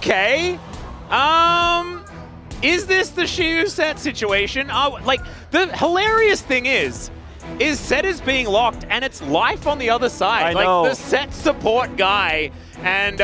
Okay. Is this the Shiu set situation? Like, the hilarious thing is Set is being locked, and it's Life on the other side. I know. The Set support guy, and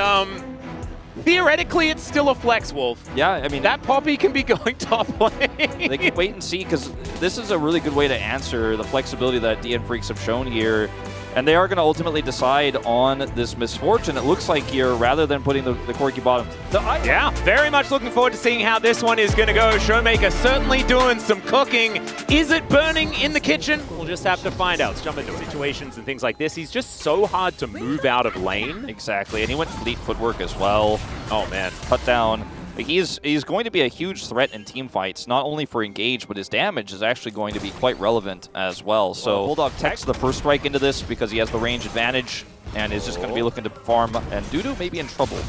theoretically, it's still a flex, Wolf. Yeah, I mean... That Poppy can be going top lane. They can wait and see, because this is a really good way to answer the flexibility that DN Freaks have shown here. And they are going to ultimately decide on this Misfortune, it looks like here, rather than putting the Corki bottom. Yeah, very much looking forward to seeing how this one is going to go. Showmaker certainly doing some cooking. Is it burning in the kitchen? We'll just have to find out. Let's jump into situations and things like this. He's just so hard to move out of lane. Exactly, and he went fleet footwork as well. Oh, man. Cut down. He's going to be a huge threat in team fights, not only for engage, but his damage is actually going to be quite relevant as well. So Bulldog takes the first strike into this because he has the range advantage and is just going to be looking to farm, and Dudu may be in trouble.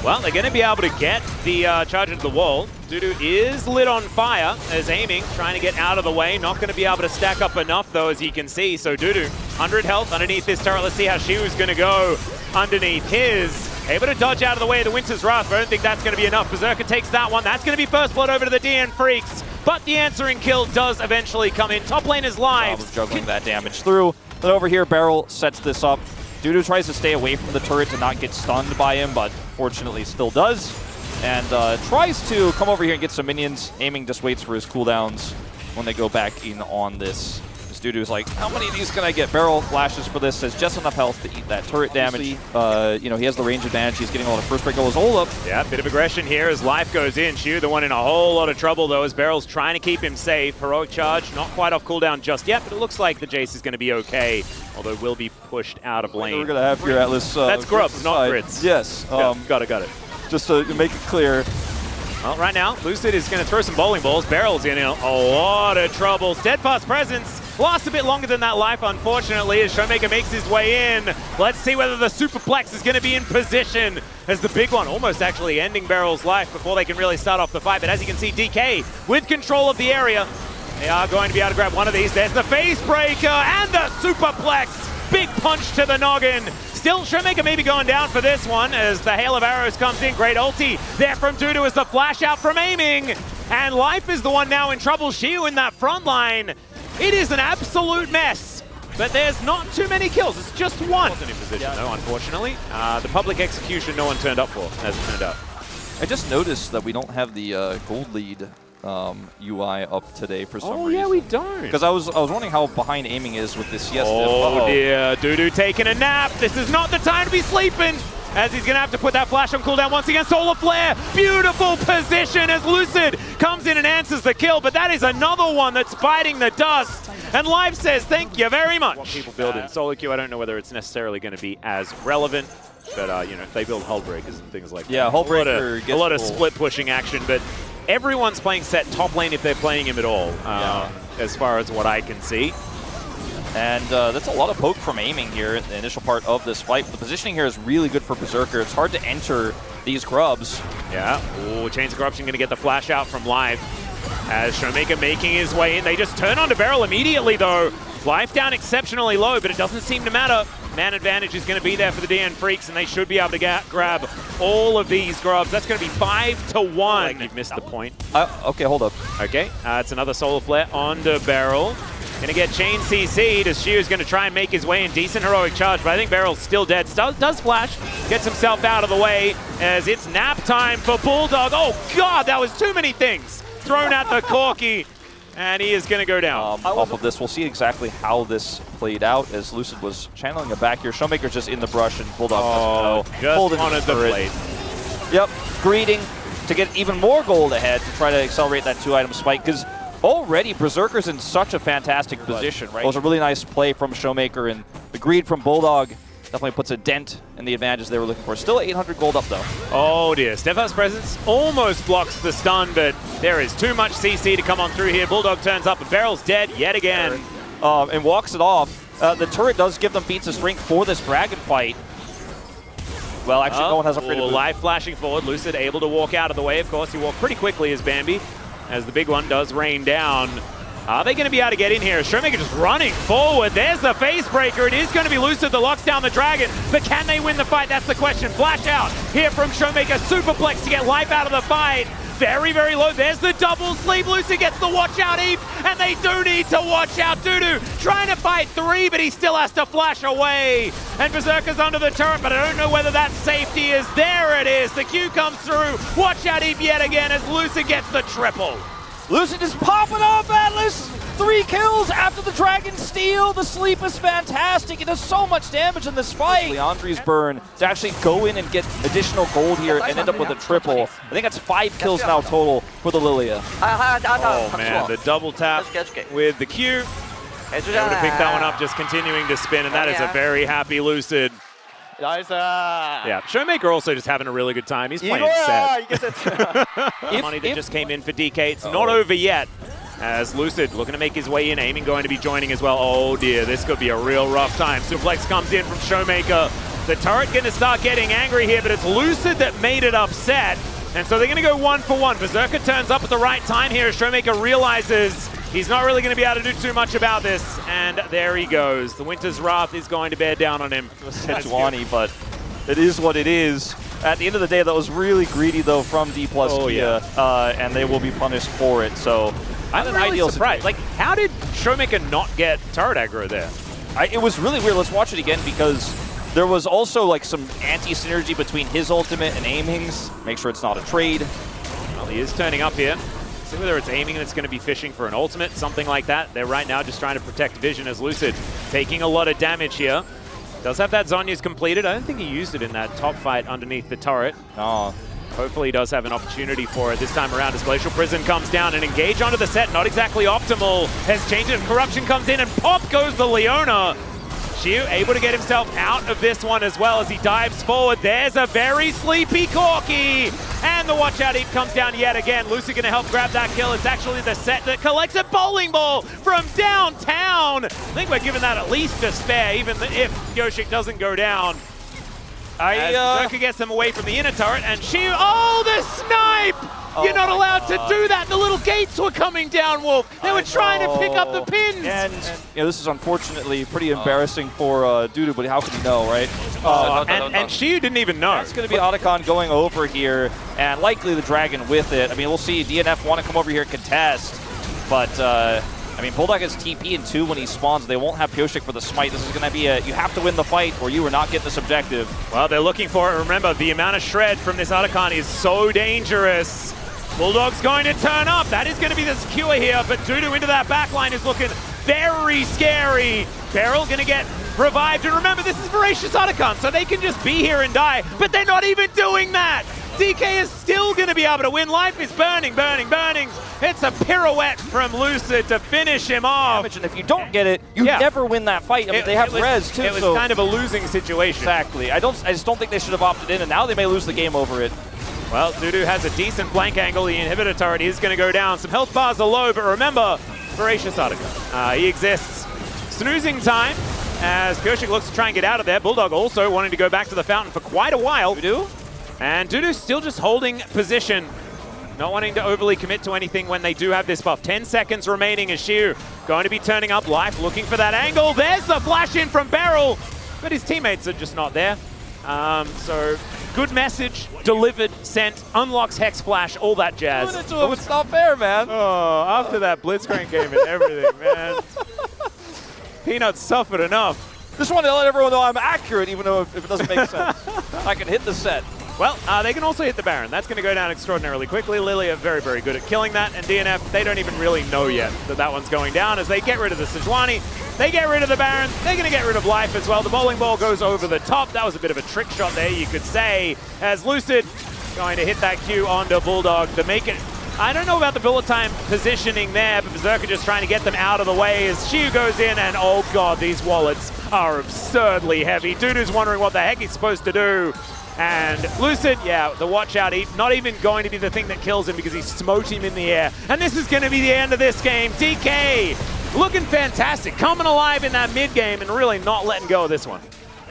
Well, they're going to be able to get the charge into the wall. Dudu is lit on fire as aiming, trying to get out of the way. Not going to be able to stack up enough, though, as you can see. So Dudu, 100 health underneath this turret. Let's see how Shiu's going to go underneath his. Able to dodge out of the way of the Winter's Wrath, but I don't think that's going to be enough. Berserker takes that one. That's going to be first blood over to the DN Freaks, but the answering kill does eventually come in. Top lane is live. Juggling that damage through. Then over here, Beryl sets this up. Dudu tries to stay away from the turret to not get stunned by him, but fortunately still does. And tries to come over here and get some minions. Aiming just waits for his cooldowns when they go back in on this. Dudu's like, how many of these can I get? Beryl flashes for this, has just enough health to eat that turret damage. You know, he has the range advantage. He's getting all the first break goals. Hold up. Yeah, bit of aggression here as Life goes in. Shiu, the one in a whole lot of trouble, though, as Beryl's trying to keep him safe. Heroic charge, not quite off cooldown just yet, but it looks like the Jace is going to be okay, although will be pushed out of lane. We're going to have here Atlas. That's grubs, not grits. Yes. Got it. Just to make it clear. Well, right now, Lucid is going to throw some bowling balls. Beryl's in a lot of trouble. Steadfast Presence lasts a bit longer than that Life, unfortunately, as Showmaker makes his way in. Let's see whether the Superplex is going to be in position as the big one, almost actually ending Beryl's life before they can really start off the fight. But as you can see, DK with control of the area. They are going to be able to grab one of these. There's the Face Breaker and the Superplex. Big punch to the noggin. Still, Showmaker may be going down for this one as the Hail of Arrows comes in. Great ulti there from Dudu as the flash out from aiming. And Life is the one now in trouble. Shiu in that front line. It is an absolute mess, but there's not too many kills. It's just one. Wasn't in position, though, unfortunately. The public execution no one turned up for, as it turned out. I just noticed that we don't have the gold lead UI up today for some reason. Oh, yeah, we don't. Because I was wondering how behind aiming is with this. Yes. Oh, dear. Dudu taking a nap. This is not the time to be sleeping, as he's going to have to put that flash on cooldown once again. Solar Flare, beautiful position as Lucid comes in and answers the kill, but that is another one that's biting the dust. And Live says, thank you very much. What people build in solo queue, I don't know whether it's necessarily going to be as relevant, but you know, they build hull breakers and things like that. Yeah, hull breaker a lot of split pushing action, but everyone's playing Set top lane if they're playing him at all, as far as what I can see. And that's a lot of poke from aiming here in the initial part of this fight. The positioning here is really good for Berserker. It's hard to enter these grubs. Yeah. Ooh, Chains of Corruption going to get the flash out from Live. As Showmaker making his way in. They just turn onto Beryl immediately, though. Life down exceptionally low, but it doesn't seem to matter. Man advantage is going to be there for the DN Freaks, and they should be able to grab all of these grubs. That's going to be 5-1. Like you've missed the point. Okay, hold up. Okay, it's another Solar Flare onto Beryl. Gonna get Chain CC'd as Shiu's gonna try and make his way in. Decent heroic charge, but I think Beryl's still dead. Does flash, gets himself out of the way as it's nap time for Bulldog. Oh God, that was too many things thrown at the Corki, and he is gonna go down. Off of this, we'll see exactly how this played out as Lucid was channeling it back here. Showmaker's just in the brush and Bulldog just wanted the blade. Yep, greeting to get even more gold ahead to try to accelerate that 2-item spike, because already, Berserker's in such a fantastic position, right? It was a really nice play from Showmaker, and the greed from Bulldog definitely puts a dent in the advantage they were looking for. Still 800 gold up, though. Oh, dear. Steadfast Presence almost blocks the stun, but there is too much CC to come on through here. Bulldog turns up, and Beryl's dead yet again. And walks it off. The turret does give them feats of strength for this dragon fight. Well, actually, no one has upgraded. Live flashing forward. Lucid able to walk out of the way. Of course, he walked pretty quickly as Bambi, as the big one does rain down. Are they going to be able to get in here? Showmaker just running forward. There's the face breaker. It is going to be Lucid that locks down the Dragon. But can they win the fight? That's the question. Flash out here from Showmaker. Superplex to get life out of the fight. Very, very low. There's the double sleep. Lucid gets the watch out Eve, and they do need to watch out. Dudu trying to fight 3, but he still has to flash away. And Berserker's under the turret, but I don't know whether that safety is. There it is. The Q comes through. Watch out Eve yet again as Lucid gets the triple. Lucid is popping off Atlas! 3 kills after the Dragon steal. The sleep is fantastic. It does so much damage in this fight. Leandri's burn to actually go in and get additional gold here and end up with a triple. I think that's 5 kills now total for the Lilia. Oh man, the double tap with the Q. Able to pick that one up, just continuing to spin, and that is a very happy Lucid. Yeah, Showmaker also just having a really good time. He's playing set. Money that just came in for DK. It's not over yet, as Lucid looking to make his way in, aiming going to be joining as well. Oh dear, this could be a real rough time. Suplex comes in from Showmaker. The turret going to start getting angry here, but it's Lucid that made it upset. And so they're going to go 1 for 1. Berserker turns up at the right time here as Showmaker realizes he's not really going to be able to do too much about this. And there he goes. The Winter's Wrath is going to bear down on him. Sejuani, but it is what it is. At the end of the day, that was really greedy, though, from D+ Kia, and they will be punished for it. So I'm really surprised. Like, how did Showmaker not get turret aggro there? It was really weird. Let's watch it again because there was also like some anti-synergy between his ultimate and Aiming's. Make sure it's not a trade. Well, he is turning up here. See whether it's Aiming and it's going to be fishing for an ultimate, something like that. They're right now just trying to protect Vision as Lucid taking a lot of damage here. Does have that Zhonya's completed. I don't think he used it in that top fight underneath the turret. Oh. Hopefully he does have an opportunity for it this time around as Glacial Prison comes down and engage onto the set. Not exactly optimal. Has changed it. Corruption comes in and pop goes the Leona. Xiu able to get himself out of this one as well as he dives forward. There's a very sleepy Corki. And the watch out heap comes down yet again. Lucy going to help grab that kill. It's actually the set that collects a bowling ball from downtown. I think we're giving that at least a spare, even if Yoshik doesn't go down. Berserker gets them away from the inner turret, and Xiu, oh, the snipe! You're not allowed to do that. The little gates were coming down, Wolf. They were trying to pick up the pins. And this is unfortunately pretty embarrassing for Dudu, but how could he know, right? And Xiu didn't even know. It's going to be Otacon going over here, and likely the Dragon with it. I mean, we'll see. DNF want to come over here and contest, but I mean, Bulldog has TP in 2 when he spawns. They won't have Pyoshik for the smite. This is going to be you have to win the fight or you are not getting this objective. Well, they're looking for it. Remember, the amount of shred from this Otacon is so dangerous. Bulldog's going to turn up. That is going to be the secure here, but Dudu into that backline is looking very scary. Beryl going to get revived. And remember, this is Voracious Otacon, so they can just be here and die, but they're not even doing that. DK is still going to be able to win. Life is burning, burning, burning. It's a pirouette from Lucid to finish him off. And if you don't get it, you never win that fight. I mean, they have res too. It was kind of a losing situation. Exactly. I just don't think they should have opted in, and now they may lose the game over it. Well, Dudu has a decent flank angle. The inhibitor turret is going to go down. Some health bars are low, but remember, Voracious Otacon. He exists. Snoozing time as Pyoshik looks to try and get out of there. Bulldog also wanting to go back to the fountain for quite a while. Dudu? And Dudu still just holding position. Not wanting to overly commit to anything when they do have this buff. 10 seconds remaining as Xiu going to be turning up. Life looking for that angle. There's the flash in from Beryl, but his teammates are just not there. So good message, delivered, sent, unlocks Hex Flash, all that jazz. It's not fair, man. Oh, after that Blitzcrank game and everything, man. Peanuts suffered enough. Just wanted to let everyone know I'm accurate, even though if it doesn't make sense. I can hit the set. Well, they can also hit the Baron. That's going to go down extraordinarily quickly. Lily are very, very good at killing that. And DNF, they don't even really know yet that that one's going down as they get rid of the Sejuani. They get rid of the Baron. They're going to get rid of Life as well. The bowling ball goes over the top. That was a bit of a trick shot there, you could say, as Lucid going to hit that Q onto Bulldog to make it. I don't know about the bullet time positioning there, but Berserker just trying to get them out of the way as Xiu goes in, and oh god, these wallets are absurdly heavy. Dudu's wondering what the heck he's supposed to do. And Lucid, the watch out, not even going to be the thing that kills him because he smote him in the air. And this is going to be the end of this game. DK looking fantastic, coming alive in that mid game and really not letting go of this one.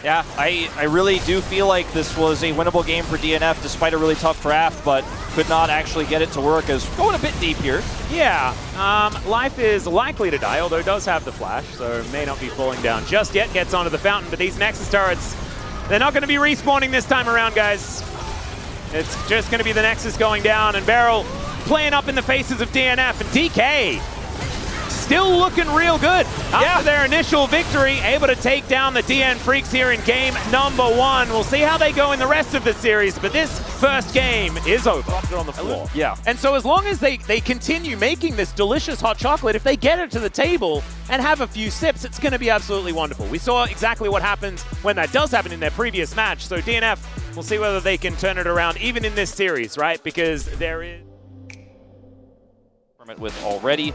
Yeah, I really do feel like this was a winnable game for DNF despite a really tough draft, but could not actually get it to work as going a bit deep here. Yeah, Life is likely to die, although it does have the flash, so may not be falling down just yet. Gets onto the fountain, but these Nexus turrets, they're not going to be respawning this time around, guys. It's just going to be the Nexus going down, and Beryl playing up in the faces of DNF, and DK still looking real good. After their initial victory, able to take down the DN Freaks here in game number 1. We'll see how they go in the rest of the series, but this first game is over. Dropped it on the floor. Yeah. And so as long as they continue making this delicious hot chocolate, if they get it to the table and have a few sips, it's going to be absolutely wonderful. We saw exactly what happens when that does happen in their previous match. So DNF, we'll see whether they can turn it around even in this series, right? Because there is... with already.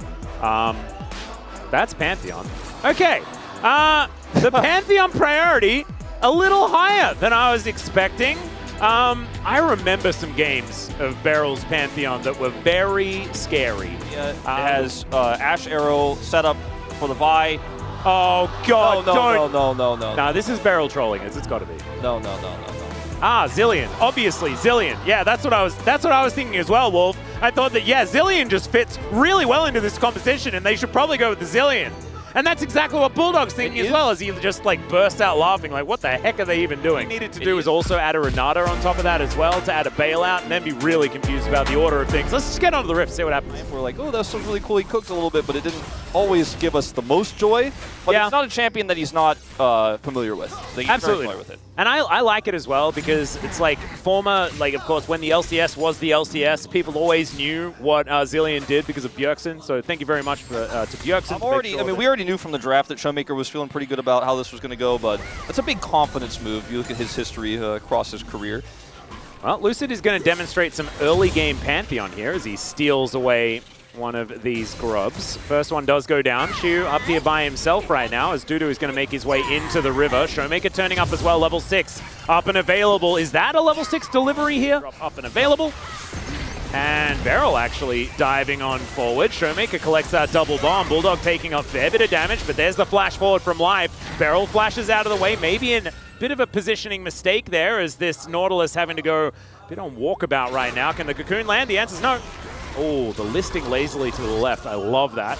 That's Pantheon. Okay, the Pantheon priority a little higher than I was expecting. I remember some games of Beryl's Pantheon that were very scary. Yeah, it has Ash Arrow set up for the Vi. Oh God! No. Nah, this is Beryl trolling us. It's got to be. No. Ah, Zillion. Obviously, Zillion. Yeah, that's what I was thinking as well, Wolf. I thought that, yeah, Zillion just fits really well into this composition, and they should probably go with the Zillion. And that's exactly what Bulldog's thinking as well, as he just like burst out laughing, like, what the heck are they even doing? What he needed to do is also add a Renata on top of that as well, to add a bailout, and then be really confused about the order of things. Let's just get onto the rift, see what happens. We're like, oh, that's really cool. He cooked a little bit, but it didn't always give us the most joy. But yeah. It's not a champion that he's not familiar with. So he's absolutely. Very familiar with it. And I like it as well because it's like former, like of course when the LCS was the LCS, people always knew what Zillion did because of Bjergsen. So thank you very much for, to Bjergsen. We already knew from the draft that Showmaker was feeling pretty good about how this was going to go, but it's a big confidence move. You look at his history across his career. Well, Lucid is going to demonstrate some early game Pantheon here as he steals away one of these grubs. First one does go down. Shu up here by himself right now as Dudu is going to make his way into the river. Showmaker turning up as well, level 6. Up and available. Is that a level 6 delivery here? Up and available. And Beryl actually diving on forward. Showmaker collects that double bomb. Bulldog taking a fair bit of damage, but there's the flash forward from Life. Beryl flashes out of the way, maybe in a bit of a positioning mistake there as this Nautilus having to go a bit on walkabout right now. Can the Cocoon land? The answer's no. Oh, the listing lazily to the left. I love that.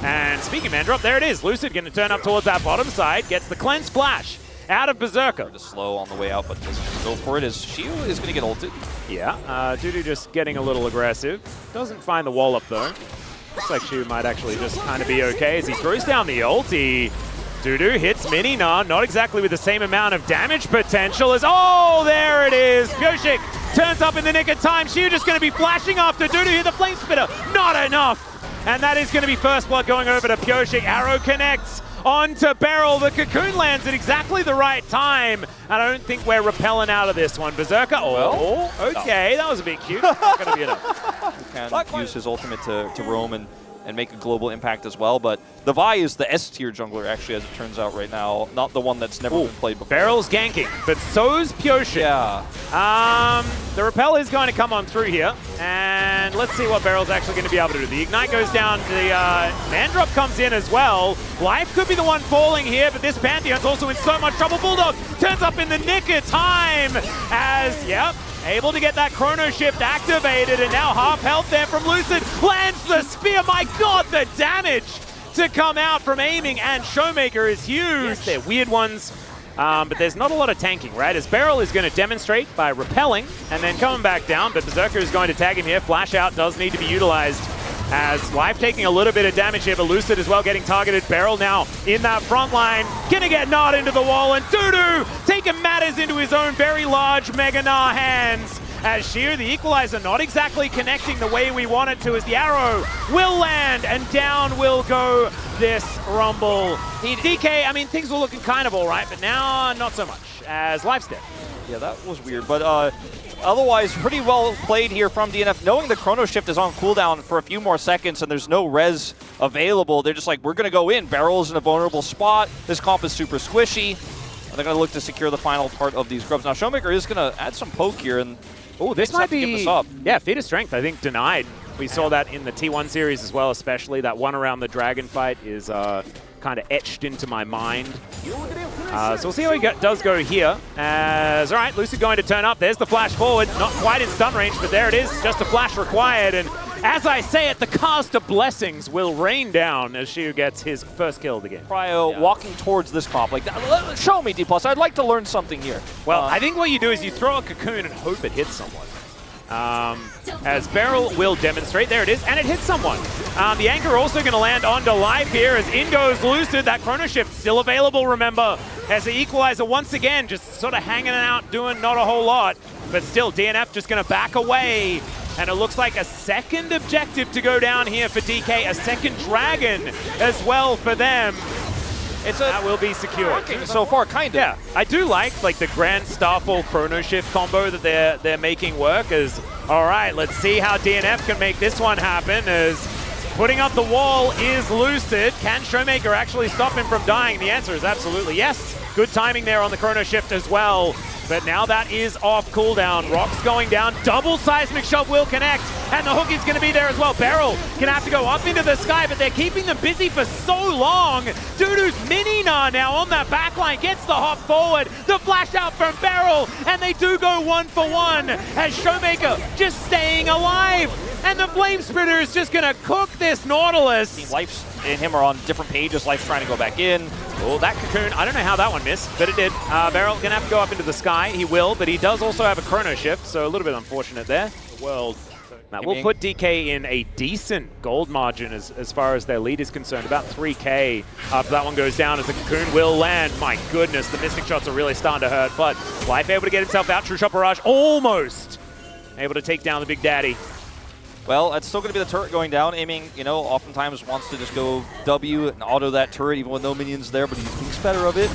And speaking of man drop, there it is. Lucid going to turn up towards that bottom side. Gets the cleanse flash out of Berserker. Just slow on the way out, but doesn't go for it as Shiu is going to get ulted. Yeah, Dudu just getting a little aggressive. Doesn't find the wall up though. Looks like Shiu might actually just kind of be okay as he throws down the ulti. Dudu hits Mini Nah, not exactly with the same amount of damage potential as, oh, there it is. Pyoshik turns up in the nick of time. Shiu just going to be flashing after Dudu here, the Flame Spitter, not enough. And that is going to be first blood going over to Pyoshik. Arrow connects onto Beryl. The Cocoon lands at exactly the right time. I don't think we're repelling out of this one. Berserker, oh, okay, that was a bit cute. Not going to be enough. He can use his ultimate to roam and make a global impact as well, but the Vi is the S-tier jungler, actually, as it turns out right now, not the one that's never been played before. Beryl's ganking, but so's Pyoshik. Yeah. The repel is going to come on through here, and let's see what Beryl's actually going to be able to do. The Ignite goes down, the man drop comes in as well. Life could be the one falling here, but this Pantheon's also in so much trouble. Bulldog turns up in the nick of time as, yep, able to get that chrono shift activated, and now half health there from Lucid. Lands the spear. My God, the damage to come out from aiming, and Showmaker is huge. Yes, they're weird ones, but there's not a lot of tanking, right? As Beryl is going to demonstrate by repelling and then coming back down, but Berserker is going to tag him here. Flash out does need to be utilized as Life taking a little bit of damage here, but Lucid as well getting targeted. Beryl now in that front line, gonna get gnawed into the wall, and Dudu taking matters into his own very large Mega Gnar hands. As Sheer, the equalizer, not exactly connecting the way we want it to, as the arrow will land, and down will go this Rumble. DK, I mean, things were looking kind of all right, but now not so much, as Life's dead. Yeah, that was weird, but otherwise pretty well played here from DNF. Knowing the chrono shift is on cooldown for a few more seconds and there's no res available, they're just like, we're going to go in. Beryl's in a vulnerable spot. This comp is super squishy. And they're going to look to secure the final part of these grubs. Now, Showmaker is going to add some poke here, and oh, this might be, give this up. Yeah, Feat of Strength, I think, denied. We saw that in the T1 series as well, especially. That one around the dragon fight is kind of etched into my mind. So we'll see how he does go here. As, all right, Lucid going to turn up. There's the flash forward. Not quite in stun range, but there it is. Just a flash required. And as I say it, the cast of blessings will rain down as Shiu gets his first kill of the game. Cryo walking towards this comp. Like, show me, D+. I'd like to learn something here. Well, I think what you do is you throw a cocoon and hope it hits someone. As Beryl will demonstrate. There it is, and it hits someone. The anchor also going to land onto life here as in goes Lucid. That chrono shift still available, remember, as the equalizer once again just sort of hanging out, doing not a whole lot. But still, DNF just going to back away. And it looks like a second objective to go down here for DK, a second dragon as well for them. That will be secured. So far, kind of. Yeah, I do like the Grand Starfall Chrono Shift combo that they're making work. As all right, let's see how DNF can make this one happen. As putting up the wall is Lucid. Can Showmaker actually stop him from dying? The answer is absolutely yes. Good timing there on the Chrono Shift as well. But now that is off cooldown. Rock's going down. Double seismic shove will connect. And the hook is going to be there as well. Beryl can have to go up into the sky, but they're keeping them busy for so long. Dudu's Mini-Na now on that backline gets the hop forward. The flash out from Beryl. And they do go 1-for-1 as Showmaker just staying alive. And the Flame Spritter is just going to cook this Nautilus. Life's and him are on different pages. Life's trying to go back in. Oh, that cocoon, I don't know how that one missed, but it did. Beryl going to have to go up into the sky. He will, but he does also have a chrono shift, so a little bit unfortunate there. The world. Now, we'll put DK in a decent gold margin as far as their lead is concerned. About 3K after that one goes down as the cocoon will land. My goodness, the Mystic shots are really starting to hurt, but Life able to get himself out. True Shot Barrage almost able to take down the Big Daddy. Well, it's still going to be the turret going down. Aiming, oftentimes wants to just go W and auto that turret even with no minions there, but he thinks better of it.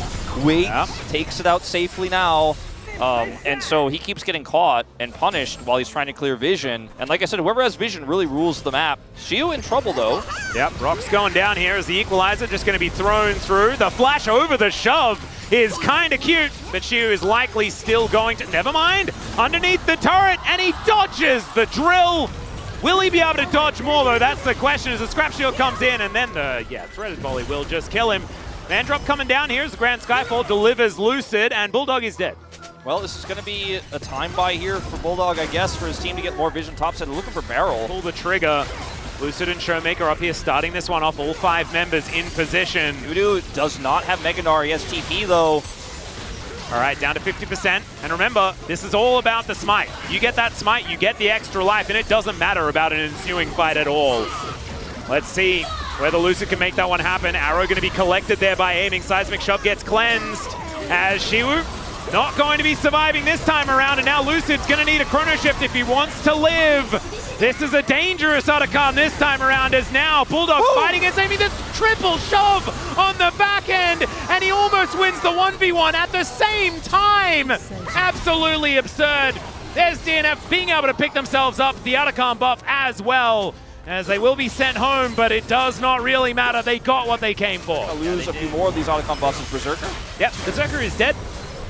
Waits, takes it out safely now. And so he keeps getting caught and punished while he's trying to clear vision. And like I said, whoever has vision really rules the map. Shiu in trouble, though. Yep, Rock's going down here as the equalizer just going to be thrown through. The flash over the shove is kind of cute, but Shiu is likely still going to... Never mind! Underneath the turret, and he dodges the drill. Will he be able to dodge more, though? That's the question as the Scrap Shield comes in, and then the, threaded volley will just kill him. Man drop coming down here as the Grand Skyfall delivers Lucid, and Bulldog is dead. Well, this is going to be a time buy here for Bulldog, I guess, for his team to get more vision topside. Looking for Beryl. Pull the trigger. Lucid and Showmaker up here starting this one off, all 5 members in position. Dudu does not have Mega Gnar. He has TP, though. All right, down to 50%. And remember, this is all about the smite. You get that smite, you get the extra life, and it doesn't matter about an ensuing fight at all. Let's see whether Lucid can make that one happen. Arrow going to be collected there by aiming. Seismic Shove gets cleansed as Shiwu not going to be surviving this time around. And now Lucid's going to need a chrono shift if he wants to live. This is a dangerous Otacon this time around as now Bulldog fighting against aiming this triple shove on the back end. And he almost wins the 1v1 at the same time. Absolutely absurd. There's DNF being able to pick themselves up the Otacon buff as well, as they will be sent home, but it does not really matter. They got what they came for. I'll lose a few more of these Otacon buffs as Berserker. Yep, Berserker is dead.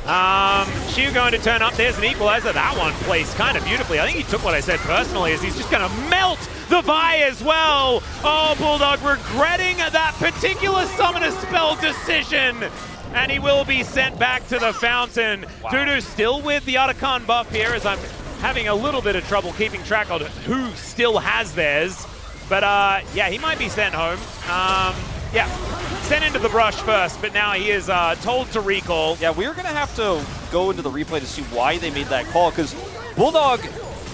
Shiu going to turn up. There's an equalizer. That one placed kind of beautifully. I think he took what I said personally, as he's just going to melt the Vi as well. Oh, Bulldog regretting that particular summoner spell decision. And he will be sent back to the fountain. Wow. Dudu still with the Otacon buff here, as I'm having a little bit of trouble keeping track of who still has theirs. But yeah, he might be sent home. Yeah, sent into the brush first, but now he is told to recall. Yeah, we're going to have to go into the replay to see why they made that call, because Bulldog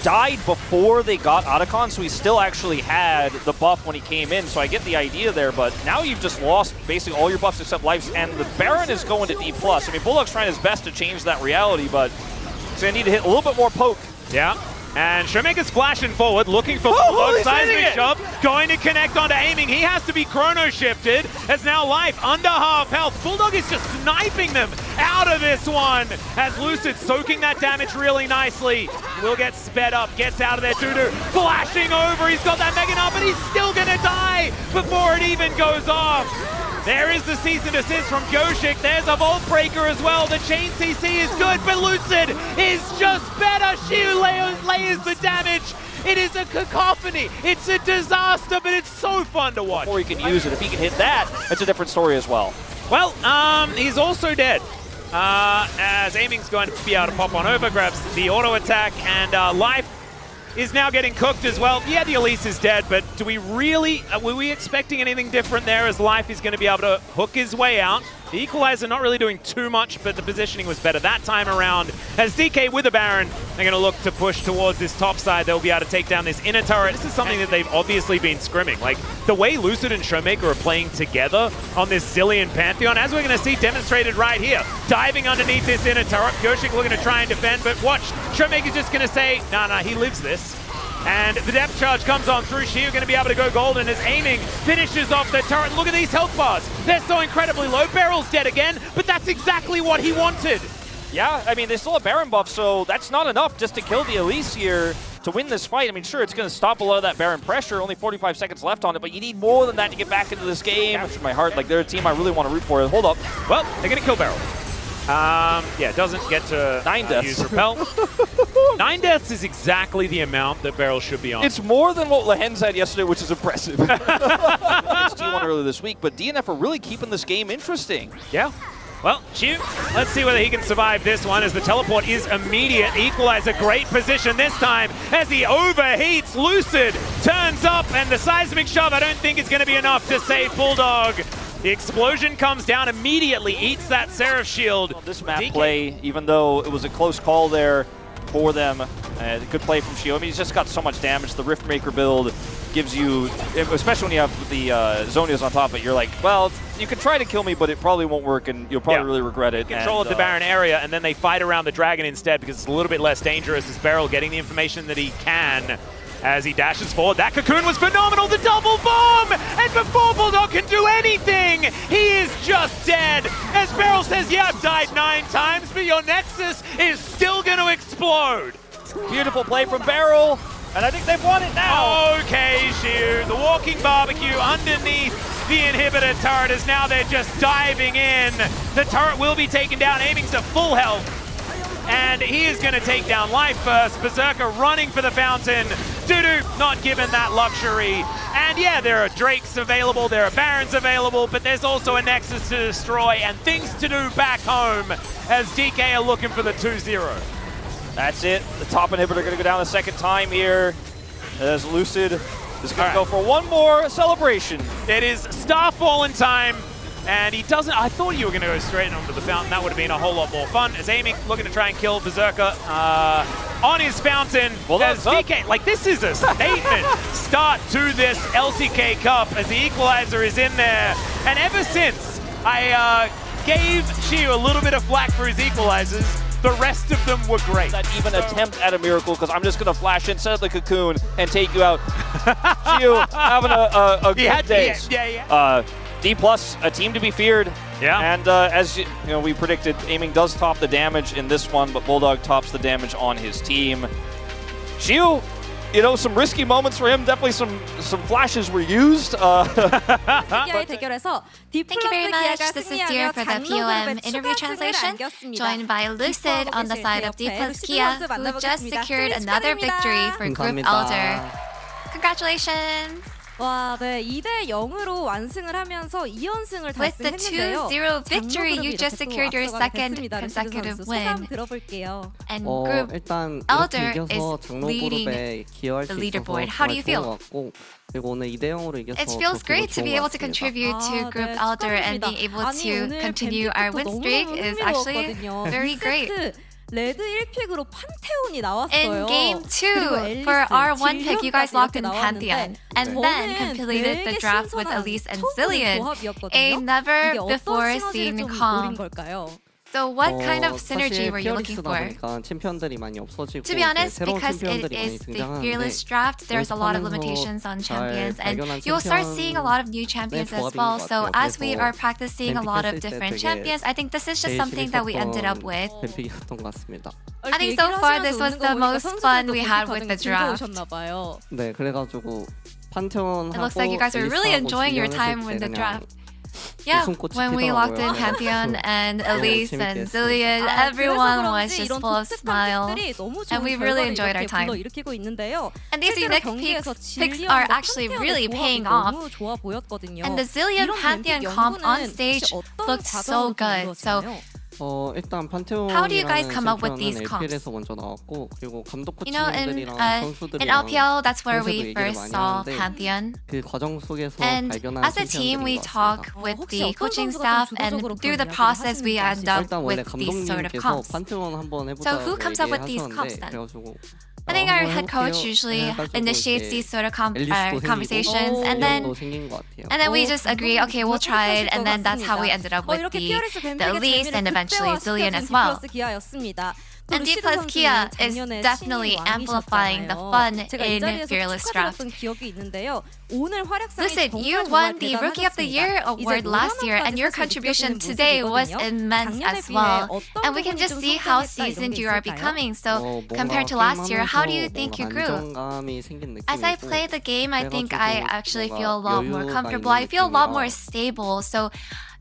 died before they got Otacon, so he still actually had the buff when he came in, so I get the idea there, but now you've just lost basically all your buffs except lives, and the Baron is going to D+. I mean, Bulldog's trying his best to change that reality, but he's going to need to hit a little bit more poke. Yeah. And Showmaker's flashing forward, looking for Bulldog. Seismic shove, going to connect onto aiming. He has to be chrono shifted, as now Life under half health. Bulldog is just sniping them out of this one, as Lucid soaking that damage really nicely. Will get sped up, gets out of there. Dudu flashing over. He's got that Mega Gnar, but he's still going to die before it even goes off. There is the cease and desist from Goshik. There's a Vault Breaker as well. The chain CC is good, but Lucid is just better. Shiu layers the damage. It is a cacophony. It's a disaster, but it's so fun to watch. Or he can use it. If he can hit that, it's a different story as well. Well, he's also dead. As Aiming's going to be able to pop on over, grabs the auto attack, and Life is now getting cooked as well. Yeah, the Elise is dead, but do we really, were we expecting anything different there, as Life is going to be able to hook his way out? The Equalizer not really doing too much, but the positioning was better that time around. As DK with a Baron, they're going to look to push towards this top side. They'll be able to take down this inner turret. This is something that they've obviously been scrimming. Like, the way Lucid and Showmaker are playing together on this Zilean Pantheon, as we're going to see demonstrated right here. Diving underneath this inner turret. Goshik looking to try and defend, but watch. Showmaker's just going to say, nah, he lives this. And the depth charge comes on through. Shiu going to be able to go golden as Aiming finishes off the turret. Look at these health bars. They're so incredibly low. Barrel's dead again, but that's exactly what he wanted. Yeah, I mean, they still have Baron buff, so that's not enough just to kill the Elise here to win this fight. I mean, sure, it's going to stop a lot of that Baron pressure. Only 45 seconds left on it, but you need more than that to get back into this game. Capture my heart. Like, they're a team I really want to root for. Hold up. Well, they're going to kill Barrel. Yeah, doesn't get to 9 deaths. Use Repel. 9 deaths is exactly the amount that Barrel should be on. It's more than what Lehens had yesterday, which is impressive. It's T1 earlier this week, but DNF are really keeping this game interesting. Yeah. Well, Shiu, let's see whether he can survive this one, as the teleport is immediate. Equalizer, great position this time as he overheats. Lucid turns up, and the seismic shove I don't think is going to be enough to save Bulldog. The explosion comes down immediately, eats that Seraph shield. This map play, even though it was a close call there for them, good play from Shiu. I mean, he's just got so much damage. The Riftmaker build gives you, especially when you have the Zonias on top of it, you're like, well, you can try to kill me, but it probably won't work, and you'll probably really regret it. Control of the Baron area, and then they fight around the Dragon instead because it's a little bit less dangerous, as Beryl getting the information that he can as he dashes forward. That cocoon was phenomenal, the double bomb! And before Bulldog can do anything, he is just dead. As Beryl says, yeah, I've died 9 times, but your Nexus is still going to explode. Beautiful play from Beryl, and I think they've won it now. Okay, Shiu, the walking barbecue underneath the inhibitor turret is now they're just diving in. The turret will be taken down, aiming to full health. And he is going to take down Life first. Berserker running for the fountain. Dudu not given that luxury. And yeah, there are Drakes available, there are Barons available, but there's also a Nexus to destroy and things to do back home as DK are looking for the 2-0. That's it. The top inhibitor going to go down a second time here as Lucid is going to go for one more celebration. It is Starfallen time. And he doesn't, I thought you were going to go straight onto the fountain. That would have been a whole lot more fun. As Aiming looking to try and kill Berserker on his fountain. Well, as DK, like this is a statement start to this LCK Cup as the Equalizer is in there. And ever since I gave Shiu a little bit of flack for his Equalizers, the rest of them were great. Not even attempt at a miracle, because I'm just going to flash in, set up the cocoon, and take you out. Shiu having a good day. Yeah. D+, a team to be feared. Yeah. And as you know, we predicted, Aiming does top the damage in this one, but Bulldog tops the damage on his team. Shiu, you know, some risky moments for him. Definitely some flashes were used. Thank you very much. This is Dear for the POM interview translation, joined by Lucid on the side of D+ Kia, who just secured another victory for Group Elder. Congratulations! 와, 네, 2대0으로 완승을 하면서 2연승을 With the 달성했는데요. 2-0 victory, you just secured your second consecutive win. 들어볼게요. And Group 일단 Elder 이렇게 이겨서 is 장로 leading 그룹에 기여할 the 수 있어서 leaderboard. How do you 정말 feel? 좋은 것 같고, 그리고 오늘 2대0으로 이겨서 It feels 더 great to 좋은 be 것 able to 같습니다. contribute to Group 네, Elder and 축하드립니다. being able 아니, to 오늘 continue our win streak is actually very great. 레드 1픽으로 판테온이 나왔어요. In game 2, for our one pick, you guys locked in Pantheon, and then completed the draft with Elise and Zilean, a never before seen comp. So what kind of synergy were you looking for? 보니까 챔피언들이 많이 없어지고 To be honest, 새로운 because it 챔피언들이 많이 is the 등장하는데 fearless draft, there's a lot of limitations on champions, and you'll start seeing a lot of new champions as well. So as we are practicing a lot of different champions, I think this is just something that we ended up with. 뱀픽이었던 것 같습니다. I think so far this was the most fun we had with the draft. 네, 그래가지고 판테온 It looks like you guys are really enjoying your time with the draft. Yeah, 웃음꽃이 when we locked in 피더라고요. Pantheon and Elise and 재밌게 Zillion, 아, everyone 그래서 was 그런지 just 이런 full of 독특한 smile. 픽들이 너무 좋은 And we really 결과를 enjoyed our 이렇게 time. 불러일으키고 있는데요. And these 실제로 unique 경기에서 picks 질리언과 are actually 판테온의 really 조합이 paying off. 너무 좋아 보였거든요. And the Zillion 이런 Pantheon 뱀픽 comp on 연구는 stage 혹시 어떤 looked so 과정으로 good. So 이루어지나요? 일단 How do you guys 판테온이라는 come up with these 챔피언은 comps? LPL에서 먼저 나왔고 그리고 감독 You know, 코치님들이랑 in 선수들이랑 LPL, that's where 평소에도 we 얘기를 first 많이 saw 하는데 Pantheon. 그 과정 속에서 And 발견한 as a team, we 챔피언들인 것 talk 같습니다. with 혹시 the 어떤 coaching 선수가 staff, 좀 and 주도적으로 through the 그런 process, we 이야기를 end 하시는지 up 일단 원래 with these sort of 감독님께서 comps. 판테온 한번 So who 해보자고 comes up with these 얘기하셨는데 comps then? 그래가지고 I think our 한번 head coach 해볼게요. usually 해가지고 initiates 이제 these sort of 앨리스도 생기고 conversations, and 질리언도 then 생긴 것 같아요. we just agree, okay, we'll try it, and then that's how we ended up with 이렇게 the PRS 뱀픽의 Elise and 재미를 eventually 극대화시켜준 Zillion as well. D+ 기아였습니다. 또 And D+ 루시드 Kia 선수는 is 작년에 definitely 신인 amplifying the 왕이셨잖아요. fun 제가 이 in 자리에서 Fearless Draft. 축하드렸던 기억이 있는데요. 오늘 활약상이 Lucid, 정말 you 정말 won the Rookie of the 대단하셨습니다. Year 이제 award last year, and your 노련함까지 사실 contribution 느껴지는 today was 모습이거든요. immense 작년에 as 비해 well. 어떤 And we can 부분이 just 좀 see how 성장했다 이런 seasoned 게 you are 있을까요? becoming. So 뭔가 compared to last year, how do you think you 뭔가 grew? 안정감이 생긴 느낌이고 As I play the game, I think I 그래가지고 actually 뭔가 feel a lot more 여유가 comfortable. I 있는 feel a lot more 느낌이라 stable. So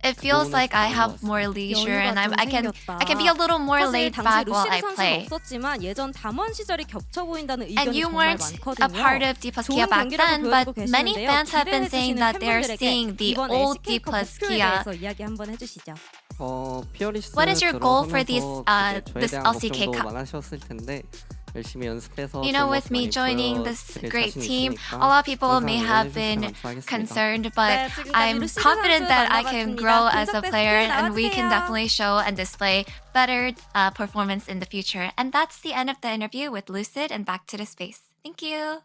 it feels 부분에서 like I 좋은 것 have 같습니다. more leisure, 여유가 and 좀 I can be a little more 사실 laid 당시 back while 루시드 I 선수는 play. 없었지만 예전 담원 시절이 겹쳐 보인다는 And 의견이 you 정말 weren't 많거든요. a part of D+ Kia 좋은 back 경기력을 then, 보여주고 but many 계시는데요. fans have been 기대해 saying 주시는 that they're 팬분들에게 seeing the 이번 old D+ LCK 컵 목표에 Kia. 대해서 이야기 한번 해주시죠. 피어리스 What is your goal for these, 들어서면서 this 저에 대한 LCK 걱정도 Cup? 많으셨을 텐데 열심히 연습해서 You know, 좋은 with 모습 me 많이 joining this 보여드릴 great 자신 team, 있으니까 a lot of people 항상 may have 응원해주시면 been 감사하겠습니다. concerned, but 네, 지금까지 I'm 루시드 confident that I can 선수 grow as a 만나봤습니다. player, 분석 and we can 나와주세요. definitely show and display better performance in the future. And that's the end of the interview with Lucid, and back to the space. Thank you.